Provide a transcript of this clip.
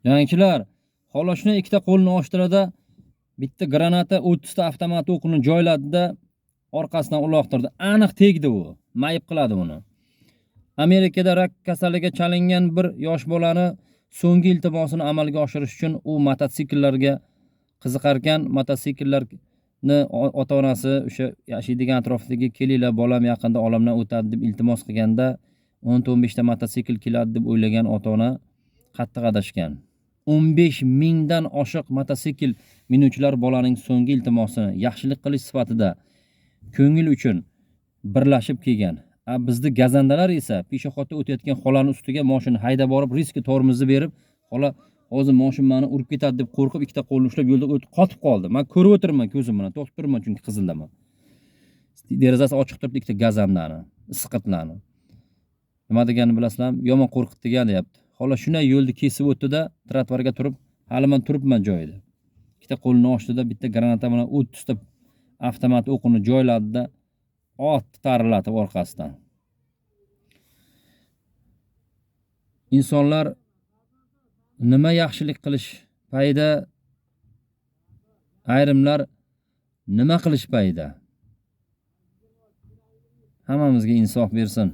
Yangilar, xolos shuni ikkita qo'lini ochtiradi, bitta granata 30 ta avtomat o'qini joyladida, orqasidan uloqtirdi. Aniq tegdi u. Mayib qiladi uni. Amerikada rak kasaliga chalingan bir yosh bolani so'nggi iltimosini amalga oshirish uchun u mototsikllarga qiziqar ekan. Mototsikllarni ota-onasi o'sha yashaydigan atrofdagi kelinglar, bolam yaqinda olamdan o'tadi deb iltimos qilganda 10-15 ta mototsikl keladi deb o'ylagan ota-ona qattiq adashgan. 15 mingdan oshiq mototsikl minuvchilar bolaning so'nggi iltimosini yaxshilik qilish sifatida ko'ngil uchun birlashib kelgan. Bizda gazandalar esa peshobxo'rda o'tayotgan xolani ustiga mashina haydab borib, riski tormozni berib, xola hozir mashina meni urib ketadi deb qo'rqib ikkita qo'lini ushlab yo'lda qotib qoldi. Men ko'rib o'tirman ko'zim bilan, to'xtab turibman chunki qizildaman. Derazasi ochiq turibdi ikkita gazandani, isqirtlarni. Nima deganini bilasizlarmi? Yomon qo'rqitdigan deyapti. Xola shunday yo'lni kesib o'tdi-da, trotuarga turib, hali men turibman joyida. Ikkita qo'lini ochdi-da, bitta granata bilan 30 ta avtomat o'qini joyladi-da, otni tarilatib orqasidan. Insonlar nima yaxshilik qilish payida, ayrimlar nima qilish payida. Hammamizga insof bersin.